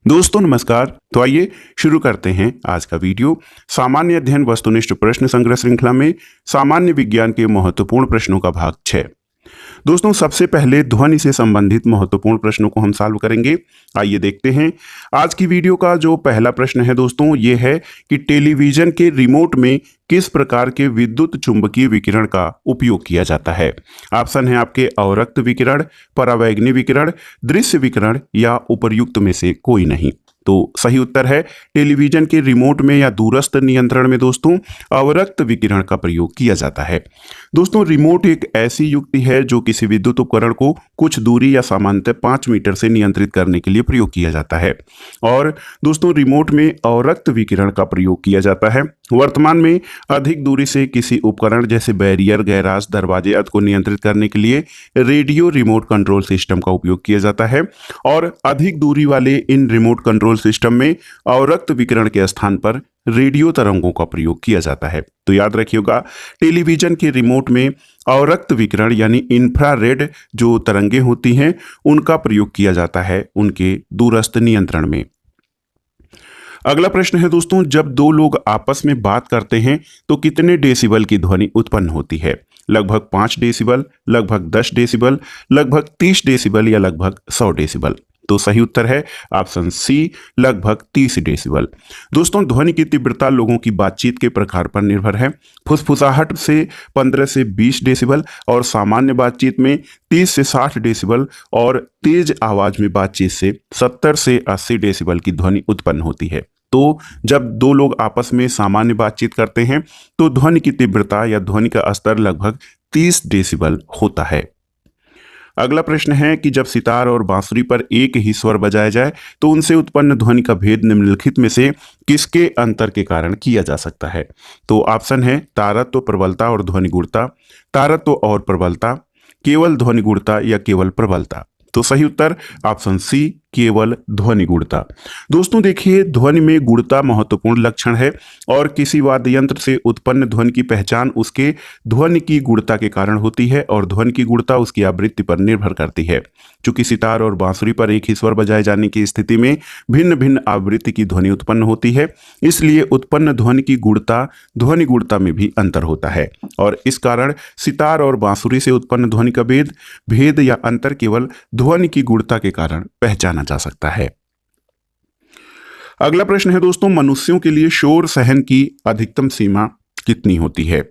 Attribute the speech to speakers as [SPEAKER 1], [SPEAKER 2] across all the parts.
[SPEAKER 1] दोस्तों नमस्कार। तो आइए शुरू करते हैं आज का वीडियो। सामान्य अध्ययन वस्तुनिष्ठ प्रश्न संग्रह श्रृंखला में सामान्य विज्ञान के महत्वपूर्ण प्रश्नों का भाग 6। दोस्तों सबसे पहले ध्वनि से संबंधित महत्वपूर्ण प्रश्नों को हम सॉल्व करेंगे। आइए देखते हैं। आज की वीडियो का जो पहला प्रश्न है दोस्तों ये है कि टेलीविजन के रिमोट में किस प्रकार के विद्युत चुंबकीय विकिरण का उपयोग किया जाता है। ऑप्शन है आपके अवरक्त विकिरण, परावैंगनी विकिरण, दृश्य विकिरण या उपर्युक्त में से कोई नहीं। तो सही उत्तर है टेलीविजन के रिमोट में या दूरस्थ नियंत्रण में दोस्तों अवरक्त विकिरण का प्रयोग किया जाता है। दोस्तों रिमोट एक ऐसी युक्ति है जो किसी विद्युत उपकरण को कुछ दूरी या सामान्यतः 5 मीटर से नियंत्रित करने के लिए प्रयोग किया जाता है। और दोस्तों रिमोट में अवरक्त विकिरण का प्रयोग किया जाता है। वर्तमान में अधिक दूरी से किसी उपकरण जैसे बैरियर, गैराज, दरवाजे आदि को नियंत्रित करने के लिए रेडियो रिमोट कंट्रोल सिस्टम का उपयोग किया जाता है। और अधिक दूरी वाले इन रिमोट कंट्रोल सिस्टम में अवरक्त विकिरण के स्थान पर रेडियो तरंगों का प्रयोग किया जाता है। तो याद रखिएगा टेलीविजन के रिमोट में अवरक्त विकिरण यानी इंफ्रारेड जो तरंगें होती हैं उनका प्रयोग किया जाता है उनके दूरस्थ नियंत्रण में। अगला प्रश्न है दोस्तों, जब दो लोग आपस में बात करते हैं तो कितने डेसिबल की ध्वनि उत्पन्न होती है। लगभग 5 डेसिबल, लगभग 10 डेसिबल, लगभग 30 डेसिबल या लगभग 100 डेसिबल। तो सही उत्तर है ऑप्शन सी, लगभग 30 डेसिबल। दोस्तों ध्वनि की तीव्रता लोगों की बातचीत के प्रकार पर निर्भर है। फुसफुसाहट से 15 से 20 डेसिबल और सामान्य बातचीत में 30 से 60 डेसिबल और तेज आवाज में बातचीत से 70 से 80 डेसिबल की ध्वनि उत्पन्न होती है। तो जब दो लोग आपस में सामान्य बातचीत करते हैं तो ध्वनि की तीव्रता या ध्वनि का स्तर लगभग 30 डेसिबल होता है। अगला प्रश्न है कि जब सितार और बांसुरी पर एक ही स्वर बजाया जाए तो उनसे उत्पन्न ध्वनि का भेद निम्नलिखित में से किसके अंतर के कारण किया जा सकता है। तो ऑप्शन है तारत्व, प्रबलता और ध्वनि गुणता, तारत्व और प्रबलता, केवल ध्वनि गुणता या केवल प्रबलता। तो सही उत्तर ऑप्शन सी, केवल ध्वनि गुणता। दोस्तों देखिए ध्वनि में गुणता महत्वपूर्ण लक्षण है और किसी वाद्य यंत्र से उत्पन्न ध्वनि की पहचान उसके ध्वनि की गुणता के कारण होती है और ध्वनि की गुणता उसकी आवृत्ति पर निर्भर करती है। चूंकि सितार और बांसुरी पर एक ही स्वर बजाए जाने की स्थिति में भिन्न भिन्न आवृत्ति की ध्वनि उत्पन्न होती है, इसलिए उत्पन्न ध्वनि की गुणता ध्वनि गुणता में भी अंतर होता है और इस कारण सितार और बांसुरी से उत्पन्न ध्वनि का भेद या अंतर केवल ध्वनि की गुणता के कारण पहचाना जा सकता है। अगला प्रश्न है दोस्तों, मनुष्यों के लिए शोर सहन की अधिकतम सीमा कितनी होती है।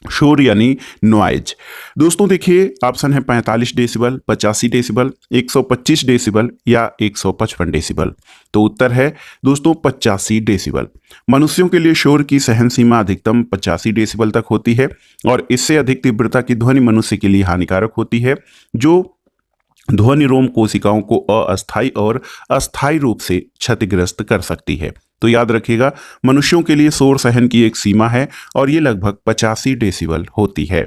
[SPEAKER 1] शोर यानी नॉइज। दोस्तों देखिए ऑप्शन है 45 डेसिबल, 85 डेसिबल, 125 डेसिबल या 155 डेसिबल। तो उत्तर है दोस्तों 85 डेसिबल। मनुष्यों के लिए शोर की सहन सीमा अधिकतम 85 डेसिबल तक होती है और इससे अधिक तीव्रता की ध्वनि मनुष्य के लिए हानिकारक होती है, जो ध्वनि रोम कोशिकाओं को अस्थायी और अस्थायी रूप से क्षतिग्रस्त कर सकती है। तो याद रखिएगा मनुष्यों के लिए शोर सहन की एक सीमा है और ये लगभग 85 डेसिबल होती है।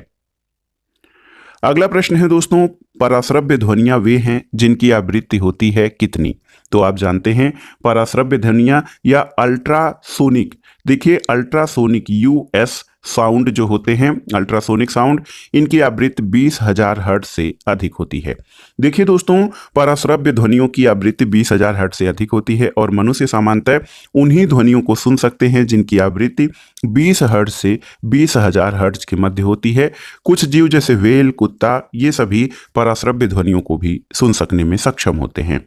[SPEAKER 1] अगला प्रश्न है दोस्तों, पराश्रव्य ध्वनियां वे हैं जिनकी आवृत्ति होती है कितनी। तो आप जानते हैं पराश्रव्य ध्वनियां या अल्ट्रासोनिक, देखिए अल्ट्रासोनिक यूएस साउंड जो होते हैं अल्ट्रासोनिक साउंड, इनकी आवृत्ति 20,000 हर्ट्ज से अधिक होती है। देखिए दोस्तों पराश्रव्य ध्वनियों की आवृत्ति 20,000 हर्ट्ज से अधिक होती है और मनुष्य सामान्यतः उन्हीं ध्वनियों को सुन सकते हैं जिनकी आवृत्ति 20 हर्ट्ज से 20,000 हर्ट्ज के मध्य होती है। कुछ जीव जैसे व्हेल, कुत्ता, ये सभी पराश्रव्य ध्वनियों को भी सुन सकने में सक्षम होते हैं।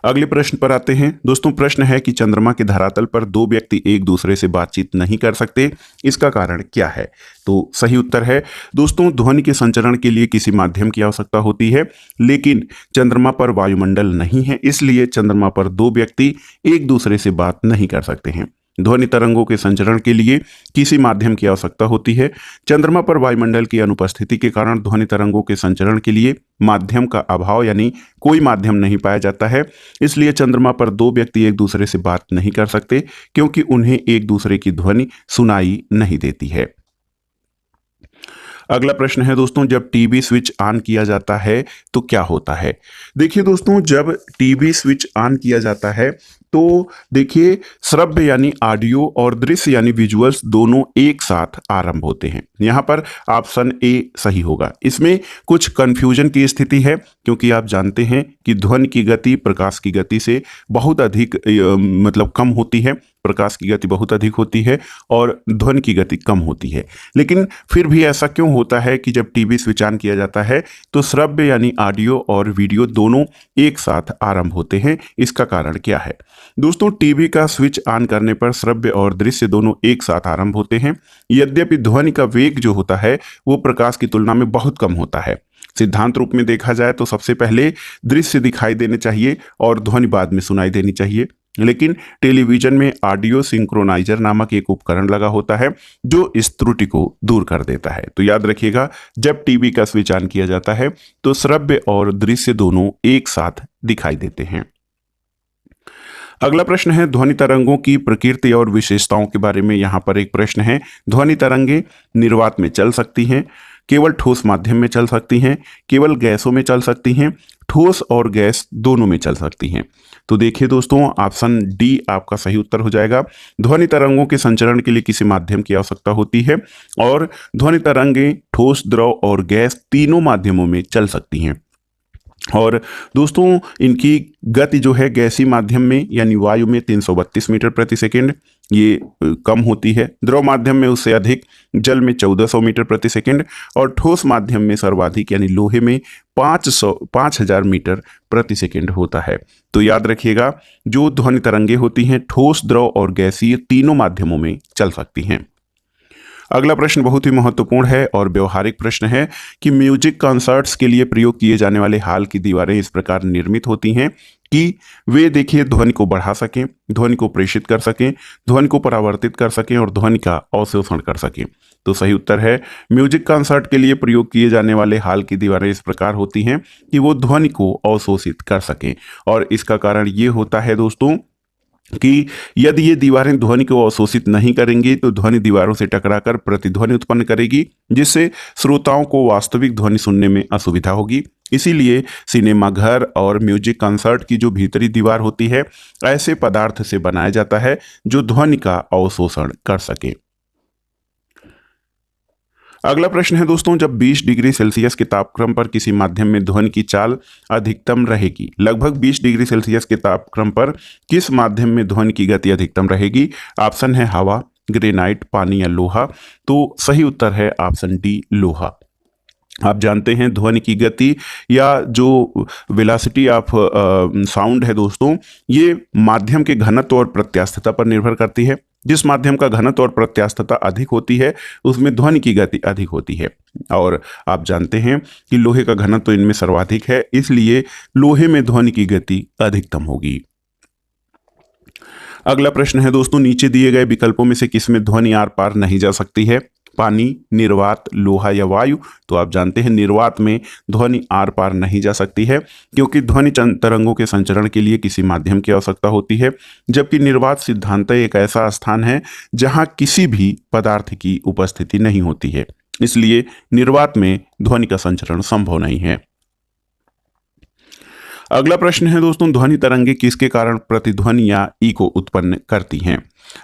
[SPEAKER 1] अगले प्रश्न पर आते हैं दोस्तों। प्रश्न है कि चंद्रमा के धरातल पर दो व्यक्ति एक दूसरे से बातचीत नहीं कर सकते, इसका कारण क्या है। तो सही उत्तर है दोस्तों ध्वनि के संचरण के लिए किसी माध्यम की आवश्यकता होती है, लेकिन चंद्रमा पर वायुमंडल नहीं है, इसलिए चंद्रमा पर दो व्यक्ति एक दूसरे से बात नहीं कर सकते हैं। ध्वनि तरंगों के संचरण के लिए किसी माध्यम की आवश्यकता होती है। चंद्रमा पर वायुमंडल की अनुपस्थिति के कारण ध्वनि तरंगों के संचरण के लिए माध्यम का अभाव यानी कोई माध्यम नहीं पाया जाता है, इसलिए चंद्रमा पर दो व्यक्ति एक दूसरे से बात नहीं कर सकते क्योंकि उन्हें एक दूसरे की ध्वनि सुनाई नहीं देती है। अगला प्रश्न है दोस्तों, जब टीवी स्विच ऑन किया जाता है तो क्या होता है? देखिए दोस्तों, जब टीवी स्विच ऑन किया जाता है तो देखिए श्रव्य यानी ऑडियो और दृश्य यानी विजुअल्स दोनों एक साथ आरंभ होते हैं। यहाँ पर ऑप्शन ए सही होगा। इसमें कुछ कंफ्यूजन की स्थिति है क्योंकि आप जानते हैं कि ध्वनि की गति प्रकाश की गति से बहुत अधिक मतलब कम होती है। प्रकाश की गति बहुत अधिक होती है और ध्वनि की गति कम होती है। लेकिन फिर भी ऐसा क्यों होता है कि जब टीवी स्विच ऑन किया जाता है तो श्रव्य यानी ऑडियो और वीडियो दोनों एक साथ आरंभ होते हैं? इसका कारण क्या है? दोस्तों, टीवी का स्विच ऑन करने पर श्रव्य और दृश्य दोनों एक साथ आरंभ होते हैं। यद्यपि ध्वनि का वेग जो होता है वो प्रकाश की तुलना में बहुत कम होता है। सिद्धांत रूप में देखा जाए तो सबसे पहले दृश्य दिखाई देने चाहिए और ध्वनि बाद में सुनाई देनी चाहिए। लेकिन टेलीविजन में ऑडियो सिंक्रोनाइजर नामक एक उपकरण लगा होता है जो इस त्रुटि को दूर कर देता है। तो याद रखिएगा, जब टीवी का स्विच ऑन किया जाता है तो श्रव्य और दृश्य दोनों एक साथ दिखाई देते हैं। अगला प्रश्न है, ध्वनि तरंगों की प्रकृति और विशेषताओं के बारे में यहाँ पर एक प्रश्न है। ध्वनि तरंगे निर्वात में चल सकती हैं, केवल ठोस माध्यम में चल सकती हैं, केवल गैसों में चल सकती हैं, ठोस और गैस दोनों में चल सकती हैं। तो देखिए दोस्तों, ऑप्शन डी आपका सही उत्तर हो जाएगा। ध्वनि तरंगों के संचरण के लिए किसी माध्यम की आवश्यकता होती है और ध्वनि तरंगे ठोस, द्रव और गैस तीनों माध्यमों में चल सकती हैं। और दोस्तों, इनकी गति जो है गैसीय माध्यम में यानी वायु में 332 मीटर प्रति सेकंड ये कम होती है, द्रव माध्यम में उससे अधिक, जल में 1400 मीटर प्रति सेकंड और ठोस माध्यम में सर्वाधिक यानी लोहे में 5000 मीटर प्रति सेकंड होता है। तो याद रखिएगा, जो ध्वनि तरंगे होती हैं ठोस, द्रव और गैसीय तीनों माध्यमों में चल सकती हैं। अगला प्रश्न बहुत ही महत्वपूर्ण है और व्यवहारिक प्रश्न है कि म्यूजिक कॉन्सर्ट्स के लिए प्रयोग किए जाने वाले हॉल की दीवारें इस प्रकार निर्मित होती हैं कि वे देखिए ध्वनि को बढ़ा सकें, ध्वनि को प्रेषित कर सकें, ध्वनि को परावर्तित कर सकें और ध्वनि का अवशोषण कर सकें। तो सही उत्तर है, म्यूजिक कॉन्सर्ट के लिए प्रयोग किए जाने वाले हॉल की दीवारें इस प्रकार होती हैं कि वो ध्वनि को अवशोषित कर सकें। और इसका कारण ये होता है दोस्तों कि यदि ये दीवारें ध्वनि को अवशोषित नहीं करेंगी तो ध्वनि दीवारों से टकराकर प्रतिध्वनि उत्पन्न करेगी, जिससे श्रोताओं को वास्तविक ध्वनि सुनने में असुविधा होगी। इसीलिए सिनेमा घर और म्यूजिक कंसर्ट की जो भीतरी दीवार होती है ऐसे पदार्थ से बनाया जाता है जो ध्वनि का अवशोषण कर सके। अगला प्रश्न है दोस्तों, जब 20 डिग्री सेल्सियस के तापक्रम पर किसी माध्यम में ध्वनि की चाल अधिकतम रहेगी, लगभग 20 डिग्री सेल्सियस के तापक्रम पर किस माध्यम में ध्वनि की गति अधिकतम रहेगी? ऑप्शन है हवा, ग्रेनाइट, पानी या लोहा। तो सही उत्तर है ऑप्शन डी, लोहा। आप जानते हैं ध्वनि की गति या जो वेलोसिटी ऑफ साउंड है दोस्तों, ये माध्यम के घनत्व और प्रत्यास्थता पर निर्भर करती है। जिस माध्यम का घनत्व और प्रत्यास्थता अधिक होती है उसमें ध्वनि की गति अधिक होती है। और आप जानते हैं कि लोहे का घनत्व इनमें सर्वाधिक है, इसलिए लोहे में ध्वनि की गति अधिकतम होगी। अगला प्रश्न है दोस्तों, नीचे दिए गए विकल्पों में से किसमें ध्वनि आर पार नहीं जा सकती है? पानी, निर्वात, लोहा या वायु। तो आप जानते हैं निर्वात में ध्वनि आर पार नहीं जा सकती है क्योंकि ध्वनि तरंगों के संचरण के लिए किसी माध्यम की आवश्यकता होती है, जबकि निर्वात सिद्धांततः एक ऐसा स्थान है जहां किसी भी पदार्थ की उपस्थिति नहीं होती है, इसलिए निर्वात में ध्वनि का संचरण संभव नहीं है। अगला प्रश्न है दोस्तों, ध्वनि तरंगे किसके कारण प्रतिध्वनि या इको उत्पन्न करती हैं?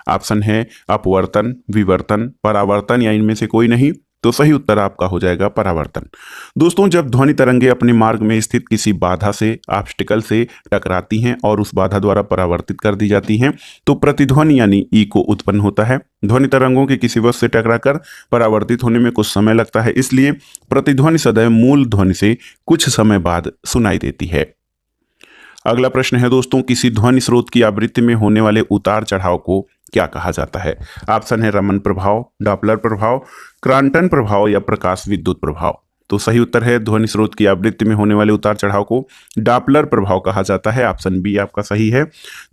[SPEAKER 1] ऑप्शन है अपवर्तन, विवर्तन, परावर्तन या इनमें से कोई नहीं। तो सही उत्तर आपका हो जाएगा परावर्तन। दोस्तों, जब ध्वनि तरंगे अपने मार्ग में स्थित किसी बाधा से, ऑब्स्टिकल से टकराती हैं और उस बाधा द्वारा परावर्तित कर दी जाती हैं तो प्रतिध्वनि यानी इको उत्पन्न होता है। ध्वनि तरंगों के किसी वस्तु से टकराकर परावर्तित होने में कुछ समय लगता है, इसलिए प्रतिध्वनि सदैव मूल ध्वनि से कुछ समय बाद सुनाई देती है। अगला प्रश्न है दोस्तों, किसी ध्वनि स्रोत की आवृत्ति में होने वाले उतार चढ़ाव को क्या कहा जाता है? ऑप्शन है रमन प्रभाव, डॉपलर प्रभाव, क्रांटन प्रभाव या प्रकाश विद्युत प्रभाव। तो सही उत्तर है, ध्वनि स्रोत की आवृत्ति में होने वाले उतार चढ़ाव को डॉपलर प्रभाव कहा जाता है। ऑप्शन बी आपका सही है।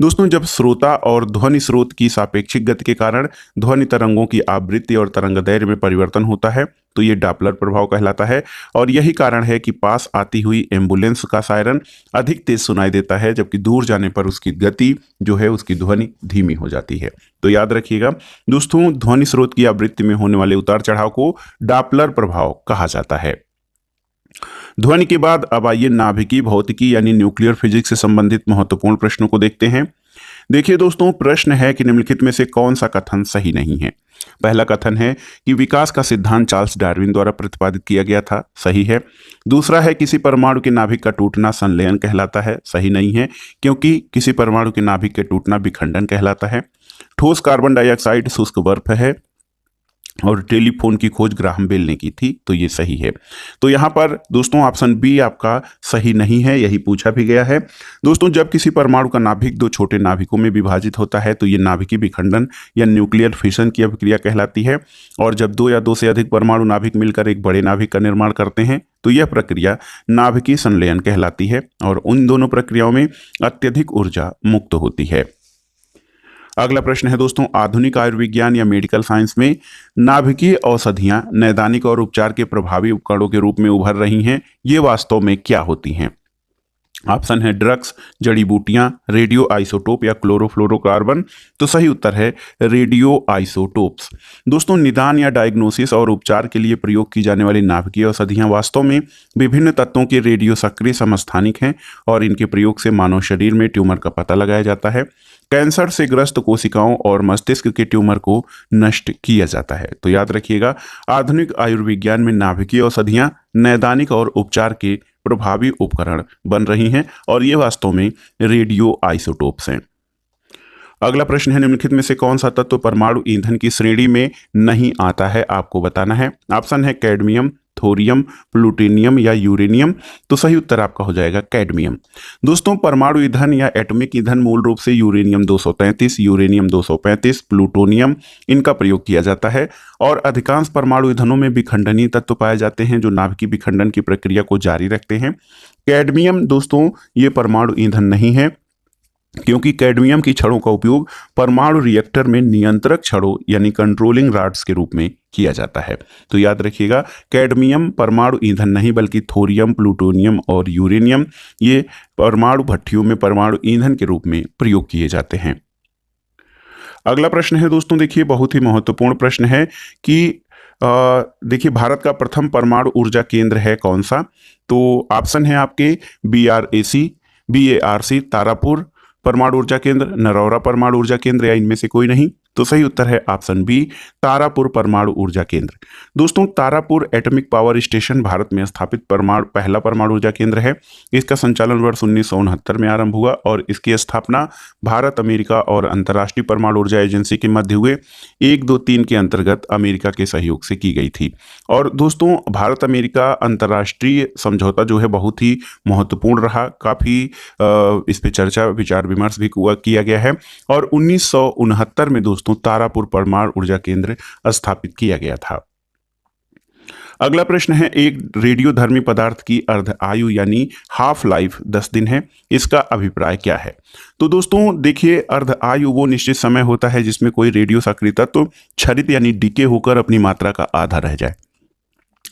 [SPEAKER 1] दोस्तों, जब श्रोता और ध्वनि स्रोत की सापेक्षिक गति के कारण ध्वनि तरंगों की आवृत्ति और तरंगदैर्घ्य में परिवर्तन होता है तो ये डॉपलर प्रभाव कहलाता है। और यही कारण है कि पास आती हुई एम्बुलेंस का सायरन अधिक तेज सुनाई देता है, जबकि दूर जाने पर उसकी गति जो है, उसकी ध्वनि धीमी हो जाती है। तो याद रखिएगा दोस्तों, ध्वनि स्रोत की आवृत्ति में होने वाले उतार चढ़ाव को डॉपलर प्रभाव कहा जाता है। ध्वनि के बाद अब आइए नाभिकीय भौतिकी यानी न्यूक्लियर फिजिक्स से संबंधित महत्वपूर्ण प्रश्नों को देखते हैं। देखिए दोस्तों, प्रश्न है कि निम्नलिखित में से कौन सा कथन सही नहीं है। पहला कथन है कि विकास का सिद्धांत चार्ल्स डार्विन द्वारा प्रतिपादित किया गया था, सही है। दूसरा है किसी परमाणु के नाभिक का टूटना संलयन कहलाता है, सही नहीं है, क्योंकि किसी परमाणु के नाभिक के टूटना विखंडन कहलाता है। ठोस कार्बन डाइऑक्साइड शुष्क बर्फ है और टेलीफोन की खोज ग्राहम बेल ने की थी, तो ये सही है। तो यहाँ पर दोस्तों ऑप्शन बी आपका सही नहीं है, यही पूछा भी गया है। दोस्तों, जब किसी परमाणु का नाभिक दो छोटे नाभिकों में विभाजित होता है तो ये नाभिकीय विखंडन या न्यूक्लियर फिशन की अभिक्रिया कहलाती है। और जब दो या दो से अधिक परमाणु नाभिक मिलकर एक बड़े नाभिक का निर्माण करते हैं तो यह प्रक्रिया नाभिकीय संलयन कहलाती है और उन दोनों प्रक्रियाओं में अत्यधिक ऊर्जा मुक्त होती है। अगला प्रश्न है दोस्तों, आधुनिक आयुर्विज्ञान या मेडिकल साइंस में नाभिकीय औषधियां नैदानिक और उपचार के प्रभावी उपकरणों के रूप में उभर रही हैं, ये वास्तव में क्या होती हैं? ऑप्शन है ड्रग्स, जड़ी बूटियां, रेडियो आइसोटोप या क्लोरोफ्लोरोकार्बन। तो सही उत्तर है रेडियो आइसोटोप्स। दोस्तों, निदान या डायग्नोसिस और उपचार के लिए प्रयोग की जाने वाली नाभिकीय औषधियां वास्तव में विभिन्न तत्वों के रेडियो सक्रिय समस्थानिक हैं और इनके प्रयोग से मानव शरीर में ट्यूमर का पता लगाया जाता है। कैंसर से ग्रस्त कोशिकाओं और मस्तिष्क के ट्यूमर को नष्ट किया जाता है। तो याद रखिएगा, आधुनिक आयुर्विज्ञान में नाभिकीय औषधियां नैदानिक और उपचार के प्रभावी उपकरण बन रही हैं और ये वास्तव में रेडियो आइसोटोप्स हैं। अगला प्रश्न है, निम्नलिखित में से कौन सा तत्व परमाणु ईंधन की श्रेणी में नहीं आता है, आपको बताना है। ऑप्शन है कैडमियम, थोरियम, प्लूटोनियम या यूरेनियम। तो सही उत्तर आपका हो जाएगा कैडमियम। दोस्तों, परमाणु ईंधन या एटॉमिक ईंधन मूल रूप से यूरेनियम 233, यूरेनियम 235, प्लूटोनियम इनका प्रयोग किया जाता है और अधिकांश परमाणु ईंधनों में विखंडनीय तत्व पाए जाते हैं जो नाभिकीय विखंडन की प्रक्रिया को जारी रखते हैं। कैडमियम दोस्तों ये परमाणु ईंधन नहीं है, क्योंकि कैडमियम की छड़ों का उपयोग परमाणु रिएक्टर में नियंत्रक छड़ों यानी कंट्रोलिंग रॉड्स के रूप में किया जाता है। तो याद रखिएगा, कैडमियम परमाणु ईंधन नहीं बल्कि थोरियम, प्लूटोनियम और यूरेनियम ये परमाणु भट्टियों में परमाणु ईंधन के रूप में प्रयोग किए जाते हैं। अगला प्रश्न है दोस्तों, देखिए बहुत ही महत्वपूर्ण प्रश्न है कि देखिए भारत का प्रथम परमाणु ऊर्जा केंद्र है कौन सा। तो ऑप्शन है आपके BARC तारापुर परमाणु ऊर्जा केंद्र, नरौरा परमाणु ऊर्जा केंद्र या इनमें से कोई नहीं। तो सही उत्तर है ऑप्शन बी तारापुर परमाणु ऊर्जा केंद्र। दोस्तों, Tarapur atomic power station Bharat में स्थापित पहला परमाणु ऊर्जा केंद्र है। इसका संचालन वर्ष 1969 में आरंभ हुआ और इसकी स्थापना भारत, अमेरिका और अंतर्राष्ट्रीय परमाणु ऊर्जा एजेंसी के मध्य हुए 1, 2, 3 के अंतर्गत अमेरिका के सहयोग से की गई थी। और दोस्तों, भारत अमेरिका अंतर्राष्ट्रीय समझौता जो है बहुत ही महत्वपूर्ण रहा, काफ़ी इस पर चर्चा विचार विमर्श भी किया गया है और 1969 में दोस्तों तारापुर परमाणु ऊर्जा केंद्र स्थापित किया गया था। अगला प्रश्न है, एक रेडियोधर्मी पदार्थ की अर्ध आयु यानी हाफ लाइफ 10 दिन है, इसका अभिप्राय क्या है। तो दोस्तों देखिए, अर्ध आयु वो निश्चित समय होता है जिसमें कोई रेडियो सक्रिय तत्व क्षरित यानी डीके होकर अपनी मात्रा का आधा रह जाए।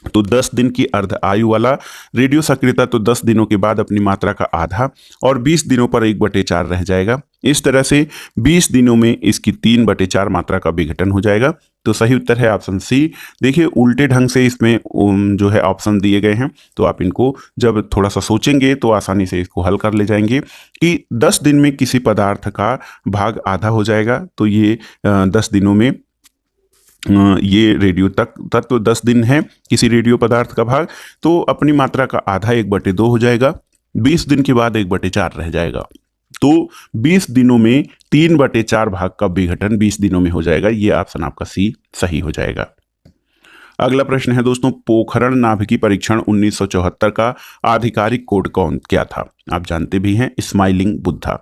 [SPEAKER 1] तो 10 दिन की अर्ध आयु वाला रेडियो सक्रियता तो 10 दिनों के बाद अपनी मात्रा का आधा और 20 दिनों पर 1/4 रह जाएगा। इस तरह से 20 दिनों में इसकी 3/4 मात्रा का विघटन हो जाएगा। तो सही उत्तर है ऑप्शन सी। देखिए उल्टे ढंग से इसमें जो है ऑप्शन दिए गए हैं, तो आप इनको जब थोड़ा सा सोचेंगे तो आसानी से इसको हल कर ले जाएंगे कि 10 दिन में किसी पदार्थ का भाग आधा हो जाएगा। तो ये 10 दिनों में ये रेडियो तत्व 10 दिन है किसी रेडियो पदार्थ का भाग, तो अपनी मात्रा का आधा 1/2 हो जाएगा। 20 दिन के बाद 1/4 रह जाएगा। तो 20 दिनों में 3/4 भाग का विघटन 20 दिनों में हो जाएगा। ये ऑप्शन आपका सी सही हो जाएगा। अगला प्रश्न है दोस्तों, पोखरण नाभिकीय परीक्षण 1974 का आधिकारिक कोड क्या था। आप जानते भी हैं, स्माइलिंग बुद्धा।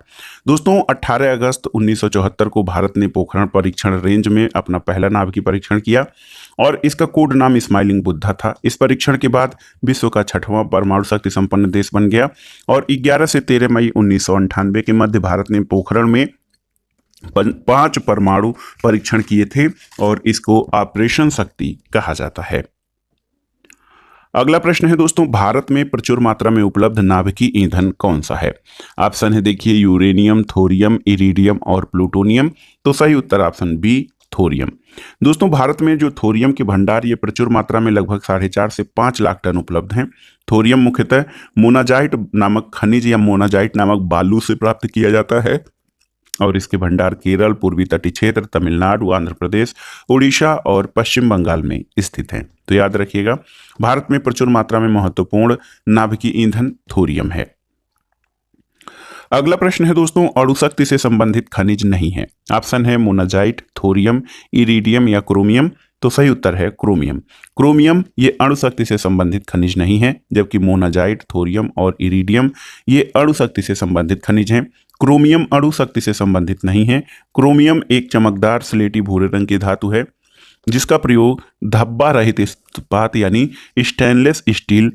[SPEAKER 1] दोस्तों 18 अगस्त 1974 को भारत ने पोखरण परीक्षण रेंज में अपना पहला नाभिकीय परीक्षण किया और इसका कोड नाम स्माइलिंग बुद्धा था। इस परीक्षण के बाद विश्व का 6वां परमाणु शक्ति संपन्न देश बन गया और 11 से 13 मई 1998 के मध्य भारत ने पोखरण में 5 परमाणु परीक्षण किए थे और इसको ऑपरेशन शक्ति कहा जाता है। अगला प्रश्न है दोस्तों, भारत में प्रचुर मात्रा में उपलब्ध नाभिकीय ईंधन कौन सा है? ऑप्शन है देखिए यूरेनियम, थोरियम, इरिडियम और प्लूटोनियम। तो सही उत्तर ऑप्शन बी, थोरियम। दोस्तों भारत में जो थोरियम के भंडार ये प्रचुर मात्रा में लगभग 4.5 से 5 लाख टन उपलब्ध हैं। थोरियम मुख्यतः मोनाजाइट नामक खनिज या मोनाजाइट नामक बालू से प्राप्त किया जाता है और इसके भंडार केरल, पूर्वी तटीय क्षेत्र, तमिलनाडु, आंध्र प्रदेश, उड़ीसा और पश्चिम बंगाल में स्थित हैं। तो याद रखिएगा, भारत में प्रचुर मात्रा में महत्वपूर्ण नाभिकीय ईंधन थोरियम है। अगला प्रश्न है दोस्तों, अणुशक्ति से संबंधित खनिज नहीं है। ऑप्शन है मोनाजाइट, थोरियम, इरिडियम या क्रोमियम। तो सही उत्तर है क्रोमियम। क्रोमियम ये अणुशक्ति से संबंधित खनिज नहीं है, जबकि मोनाजाइट, थोरियम और इरिडियम ये अणुशक्ति से संबंधित खनिज हैं। क्रोमियम अणुशक्ति से संबंधित नहीं है। क्रोमियम एक चमकदार स्लेटी भूरे रंग की धातु है जिसका प्रयोग धब्बा रहित इस्पात यानी स्टेनलेस स्टील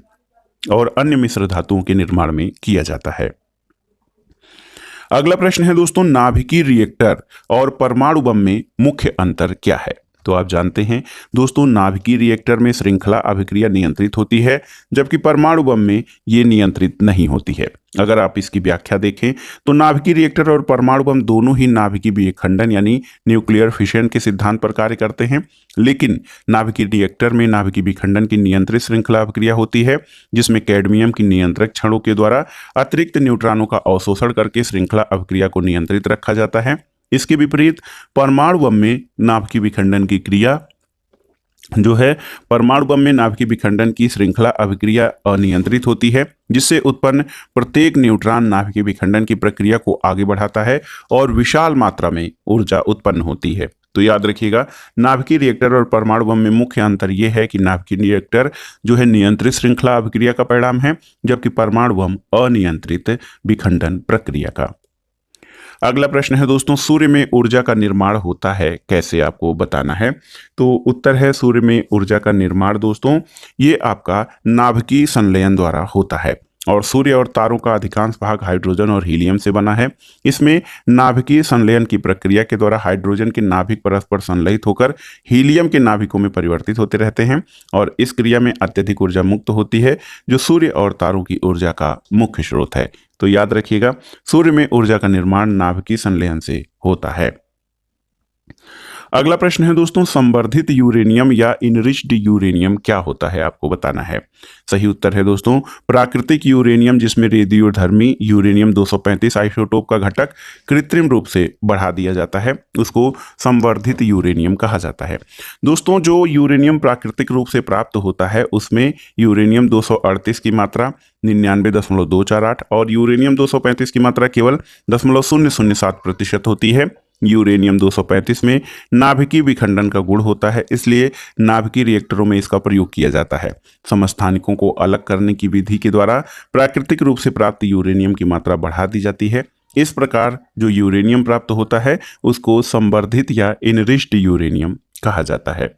[SPEAKER 1] और अन्य मिश्र धातुओं के निर्माण में किया जाता है। अगला प्रश्न है दोस्तों, नाभिकीय रिएक्टर और परमाणु बम में मुख्य अंतर क्या है? तो आप जानते हैं दोस्तों, नाभिकीय रिएक्टर में श्रृंखला अभिक्रिया नियंत्रित होती है, जबकि परमाणु बम में ये नियंत्रित नहीं होती है। अगर आप इसकी व्याख्या देखें तो नाभिकीय रिएक्टर और परमाणु बम दोनों ही नाभिकीय विखंडन यानी न्यूक्लियर फिशन के सिद्धांत पर कार्य करते हैं, लेकिन नाभिकीय रिएक्टर में नाभिकीय विखंडन की नियंत्रित श्रृंखला अभिक्रिया होती है, जिसमें कैडमियम की नियंत्रक क्षणों के द्वारा अतिरिक्त न्यूट्रॉनों का अवशोषण करके श्रृंखला अभिक्रिया को नियंत्रित रखा जाता है। इसके विपरीत परमाणु बम में नाभिकीय विखंडन की क्रिया जो है, परमाणु बम में नाभिकीय विखंडन की श्रृंखला अभिक्रिया अनियंत्रित होती है, जिससे उत्पन्न प्रत्येक न्यूट्रॉन नाभिकीय विखंडन की प्रक्रिया को आगे बढ़ाता है और विशाल मात्रा में ऊर्जा उत्पन्न होती है। तो याद रखिएगा, नाभिकीय रिएक्टर और परमाणु बम में मुख्य अंतर यह है कि नाभिकीय रिएक्टर जो है नियंत्रित श्रृंखला अभिक्रिया का परिणाम है, जबकि परमाणु बम अनियंत्रित विखंडन प्रक्रिया का। अगला प्रश्न है दोस्तों, सूर्य में ऊर्जा का निर्माण होता है कैसे, आपको बताना है। तो उत्तर है, सूर्य में ऊर्जा का निर्माण दोस्तों ये आपका नाभिकीय संलयन द्वारा होता है और सूर्य और तारों का अधिकांश भाग हाइड्रोजन और हीलियम से बना है। इसमें नाभिकीय संलयन की प्रक्रिया के द्वारा हाइड्रोजन के नाभिक परस्पर संलयित होकर हीलियम के नाभिकों में परिवर्तित होते रहते हैं और इस क्रिया में अत्यधिक ऊर्जा मुक्त होती है, जो सूर्य और तारों की ऊर्जा का मुख्य स्रोत है। तो याद रखिएगा, सूर्य में ऊर्जा का निर्माण नाभिकीय संलयन से होता है। अगला प्रश्न है दोस्तों, संवर्धित यूरेनियम या इनरिच्ड यूरेनियम क्या होता है, आपको बताना है। सही उत्तर है दोस्तों, प्राकृतिक यूरेनियम जिसमें रेडियोधर्मी यूरेनियम 235 आइसोटोप का घटक कृत्रिम रूप से बढ़ा दिया जाता है, उसको संवर्धित यूरेनियम कहा जाता है। दोस्तों जो यूरेनियम प्राकृतिक रूप से प्राप्त होता है उसमें यूरेनियम 238 की मात्रा 99.248 और यूरेनियम 235 की मात्रा केवल 0.007% होती है। यूरेनियम 235 में नाभिकीय विखंडन का गुण होता है, इसलिए नाभिकीय रिएक्टरों में इसका प्रयोग किया जाता है। समस्थानिकों को अलग करने की विधि के द्वारा प्राकृतिक रूप से प्राप्त यूरेनियम की मात्रा बढ़ा दी जाती है। इस प्रकार जो यूरेनियम प्राप्त होता है उसको संवर्धित या इनरिच्ड यूरेनियम कहा जाता है।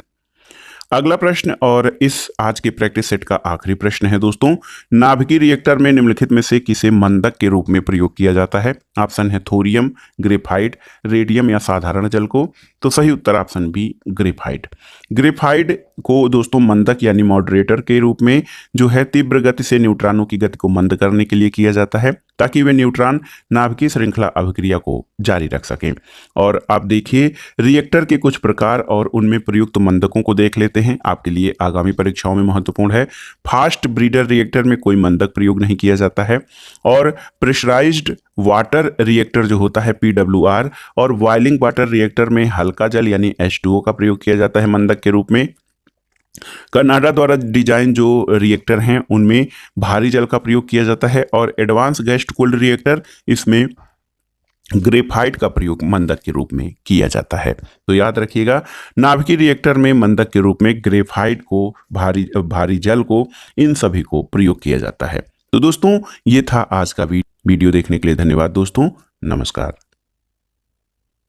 [SPEAKER 1] अगला प्रश्न और इस आज के प्रैक्टिस सेट का आखिरी प्रश्न है दोस्तों, नाभिकीय रिएक्टर में निम्नलिखित में से किसे मंदक के रूप में प्रयोग किया जाता है। ऑप्शन है थोरियम, ग्रेफाइट, रेडियम या साधारण जल को। तो सही उत्तर ऑप्शन बी, ग्रेफाइट। ग्रेफाइट को दोस्तों मंदक यानी मॉडरेटर के रूप में जो है तीव्र गति से न्यूट्रॉनों की गति को मंद करने के लिए किया जाता है, ताकि वे न्यूट्रॉन नाभिकीय श्रृंखला अभिक्रिया को जारी रख सकें। और आप देखिए रिएक्टर के कुछ प्रकार और उनमें प्रयुक्त मंदकों को देख लेते हैं, आपके लिए आगामी परीक्षाओं में महत्वपूर्ण है। फास्ट ब्रीडर रिएक्टर में कोई मंदक प्रयोग नहीं किया जाता है और प्रेशराइज्ड वाटर रिएक्टर जो होता है PWR और बॉइलिंग वाटर रिएक्टर में हल्का जल यानी H2O का प्रयोग किया जाता है मंदक के रूप में। कनाडा द्वारा डिजाइन जो रिएक्टर हैं उनमें भारी जल का प्रयोग किया जाता है और एडवांस गैस कूल्ड रिएक्टर इसमें ग्रेफाइट का प्रयोग मंदक के रूप में किया जाता है। तो याद रखिएगा, नाभिकीय रिएक्टर में मंदक के रूप में ग्रेफाइट को, भारी जल को, इन सभी को प्रयोग किया जाता है। तो दोस्तों ये था आज का वीडियो। देखने के लिए धन्यवाद दोस्तों, नमस्कार।